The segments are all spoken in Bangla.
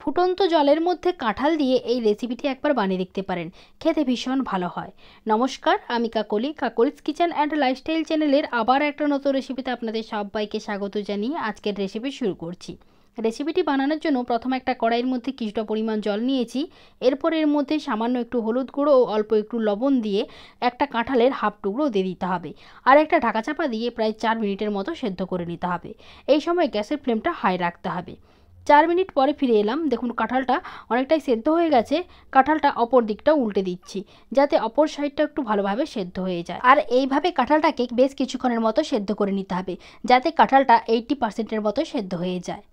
ফুটন্ত জলের মধ্যে কাঁঠাল দিয়ে এই রেসিপিটি একবার বানিয়ে দেখতে পারেন, খেতে ভীষণ ভালো হয়। নমস্কার, আমি কাকলি, কাকলিস কিচেন অ্যান্ড লাইফস্টাইল চ্যানেলের আবার একটা নতুন রেসিপিতে আপনাদের সবাইকে স্বাগত জানিয়ে আজকের রেসিপি শুরু করছি। রেসিপিটি বানানোর জন্য প্রথমে একটা কড়াইয়ের মধ্যে কিছুটা পরিমাণ জল নিয়েছি। এরপর এর মধ্যে সামান্য একটু হলুদ গুঁড়ো ও অল্প একটু লবণ দিয়ে একটা কাঁঠালের হাফ টুকরো দিয়ে দিতে হবে, আর একটা ঢাকা চাপা দিয়ে প্রায় 4 মিনিটের মতো সেদ্ধ করে নিতে হবে। এই সময় গ্যাসের ফ্লেমটা হাই রাখতে হবে। 4 মিনিট পরে ফিরে এলাম। দেখুন কাঁঠালটা অনেকটাই সেদ্ধ হয়ে গেছে। কাঁঠালটা অপর দিকটা উল্টে দিচ্ছি যাতে অপর সাইডটা একটু ভালোভাবে সেদ্ধ হয়ে যায়। আর এইভাবে কাঁঠালটাকে বেশ কিছুক্ষণের মতো সেদ্ধ করে নিতে হবে যাতে কাঁঠালটা 80%-এর মতো সেদ্ধ হয়ে যায়।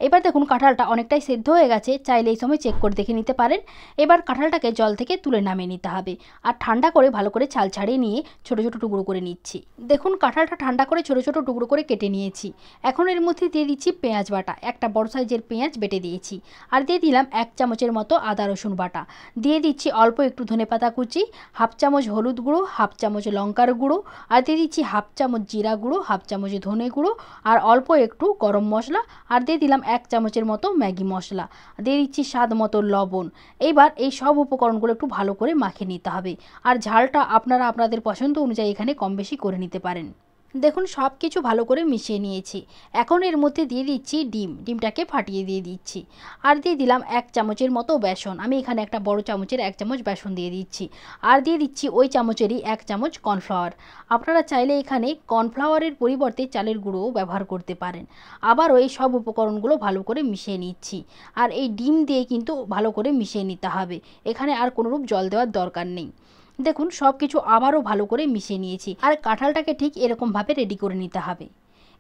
এবার দেখুন কাঁঠালটা অনেকটাই সেদ্ধ হয়ে গেছে, চাইলে এই সময় চেক করে দেখে নিতে পারেন। এবার কাঁঠালটাকে জল থেকে তুলে নামিয়ে নিতে হবে আর ঠান্ডা করে ভালো করে ছাল ছাড়িয়ে নিয়ে ছোটো ছোটো টুকরো করে নিচ্ছি। দেখুন কাঁঠালটা ঠান্ডা করে ছোটো ছোটো টুকরো করে কেটে নিয়েছি। এখন এর মধ্যে দিয়ে দিচ্ছি পেঁয়াজ বাটা, একটা বড় সাইজের পেঁয়াজ বেটে দিয়েছি। আর দিয়ে দিলাম 1 চামচের মতো আদা রসুন বাটা। দিয়ে দিচ্ছি অল্প একটু ধনেপাতা কুচি, হাফ চামচ হলুদ গুঁড়ো, হাফ চামচ লঙ্কার গুঁড়ো, আর দিয়ে দিচ্ছি হাফ চামচ জিরা গুঁড়ো, হাফ চামচ ধনে গুঁড়ো, আর অল্প একটু গরম মশলা, আর দিয়ে দিলাম 1 চামচের মতো ম্যাগি মশলা, দিয়ে দিচ্ছি স্বাদ মতো লবণ। এইবার এই সব উপকরণগুলো একটু ভালো করে মাখিয়ে নিতে হবে। আর ঝালটা আপনারা আপনাদের পছন্দ অনুযায়ী এখানে কম বেশি করে নিতে পারেন। দেখুন সব কিছু ভালো করে মিশিয়ে নিয়েছি। এখন এর মধ্যে দিয়ে দিচ্ছি ডিমটাকে ফাটিয়ে দিয়ে দিচ্ছি। আর দিয়ে দিলাম 1 চামচের মতো বেসন। আমি এখানে একটা বড় চামচের 1 চামচ বেসন দিয়ে দিচ্ছি। আর দিয়ে দিচ্ছি ওই চামচেরই 1 চামচ কর্নফ্লাওয়ার। আপনারা চাইলে এখানে কর্নফ্লাওয়ারের পরিবর্তে চালের গুঁড়োও ব্যবহার করতে পারেন। আবারও এই সব উপকরণগুলো ভালো করে মিশিয়ে নিচ্ছি। আর এই ডিম দিয়ে কিন্তু ভালো করে মিশিয়ে নিতে হবে, এখানে আর কোনোরূপ জল দেওয়ার দরকার নেই। দেখুন সব কিছু আবারও ভালো করে মিশিয়ে নিয়েছি। আর কাঁঠালটাকে ঠিক এরকমভাবে রেডি করে নিতে হবে।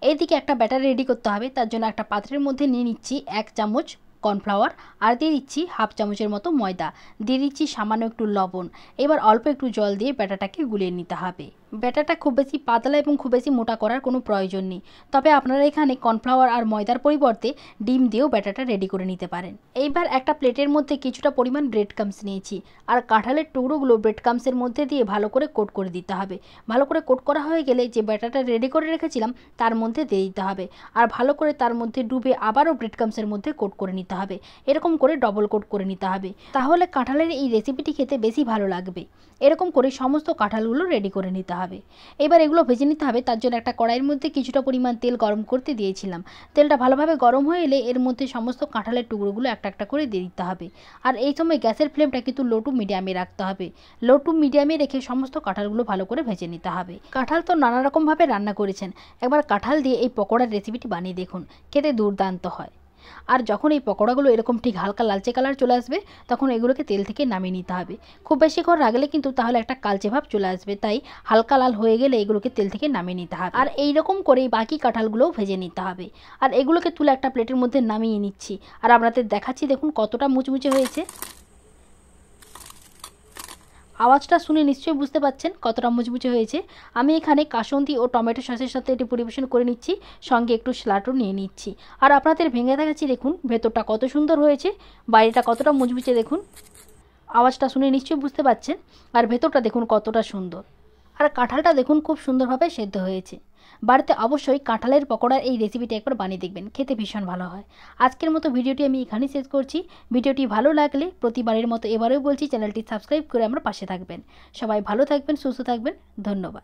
এইদিকে একটা ব্যাটার রেডি করতে হবে, তার জন্য একটা পাত্রের মধ্যে নিয়ে নিচ্ছি 1 চামচ কর্নফ্লাওয়ার, আর দিয়ে দিচ্ছি হাফ চামচের মতো ময়দা, দিয়ে দিচ্ছি সামান্য একটু লবণ। এবার অল্প একটু জল দিয়ে ব্যাটারটাকে গুলিয়ে নিতে হবে। ব্যাটারটা খুব বেশি পাতলা এবং খুব বেশি মোটা করার কোনো প্রয়োজন নেই, তবে আপনারা এখানে কর্নফ্লাওয়ার আর ময়দার পরিবর্তে ডিম দিয়েও ব্যাটারটা রেডি করে নিতে পারেন। এইবার একটা প্লেটের মধ্যে কিছুটা পরিমাণ ব্রেড ক্রাম্বস নিয়েছি, আর কাঁঠালের টুকরোগুলো ব্রেড ক্রাম্বসের মধ্যে দিয়ে ভালো করে কোট করে দিতে হবে। ভালো করে কোট করা হয়ে গেলে যে ব্যাটারটা রেডি করে রেখেছিলাম তার মধ্যে দিয়ে দিতে হবে, আর ভালো করে তার মধ্যে ডুবে আবারও ব্রেড ক্রাম্বসের মধ্যে কোট করে নিতে হবে। এরকম করে ডবল কোট করে নিতে হবে, তাহলে কাঁঠালের এই রেসিপিটি খেতে বেশি ভালো লাগবে। এরকম করে সমস্ত কাঁঠালগুলো রেডি করে নিতে হবে। এবার এগুলো ভেজে নিতে হবে, তার জন্য একটা কড়াইয়ের মধ্যে কিছুটা পরিমাণ তেল গরম করতে দিয়েছিলাম। তেলটা ভালোভাবে গরম হয়ে এলে এর মধ্যে সমস্ত কাঁঠালের টুকরোগুলো একটা একটা করে দিয়ে দিতে হবে। আর এই সময় গ্যাসের ফ্লেমটা কিন্তু লো টু মিডিয়ামে রাখতে হবে। লো টু মিডিয়ামে রেখে সমস্ত কাঁঠালগুলো ভালো করে ভেজে নিতে হবে। কাঁঠাল তো নানা রকমভাবে রান্না করেছেন, একবার কাঁঠাল দিয়ে এই পকোড়ার রেসিপিটি বানিয়ে দেখুন, খেতে দুর্দান্ত হয়। আর যখন এই পকোড়াগুলো এরকম ঠিক হালকা লালচে কালার চলে আসবে তখন এগুলোকে তেল থেকে নামিয়ে নিতে হবে। খুব বেশিক্ষণ রাখলে কিন্তু তাহলে একটা কালচে ভাব চলে আসবে, তাই হালকা লাল হয়ে গেলে এগুলোকে তেল থেকে নামিয়ে নিতে হবে। আর এই রকম করেই বাকি কাঁঠালগুলোও ভেজে নিতে হবে। আর এগুলোকে তুলে একটা প্লেটের মধ্যে নামিয়ে নিচ্ছি, আর আপনাদের দেখাচ্ছি দেখুন কতটা মুচমুচে হয়েছে। আওয়াজটা শুনে নিশ্চয়ই বুঝতে পারছেন কতটা মুচমুচে হয়েছে। আমি এখানে কাসুন্দি ও টমেটো সসের সাথে এটি পরিবেশন করে নিচ্ছি, সঙ্গে একটু স্যালাডও নিয়ে নিচ্ছি। আর আপনাদের ভেঙে দেখাচ্ছি দেখুন ভেতরটা কত সুন্দর হয়েছে, বাইরেটা কতটা মুচমুচে দেখুন। আওয়াজটা শুনে নিশ্চয়ই বুঝতে পারছেন। আর ভেতরটা দেখুন কতটা সুন্দর। আর কাঁঠালটা দেখুন খুব সুন্দরভাবে সেদ্ধ হয়েছে। বাড়িতে অবশ্যই কাঁঠালের পকোড়ার এই রেসিপিটা একবার বানিয়ে দেখবেন, খেতে ভীষণ ভালো হয়। আজকের মতো ভিডিওটি আমি এখানেই শেষ করছি। ভিডিওটি ভালো লাগলে প্রতিবারের মতো এবারেও বলছি চ্যানেলটি সাবস্ক্রাইব করে আমার পাশে থাকবেন। সবাই ভালো থাকবেন, সুস্থ থাকবেন। ধন্যবাদ।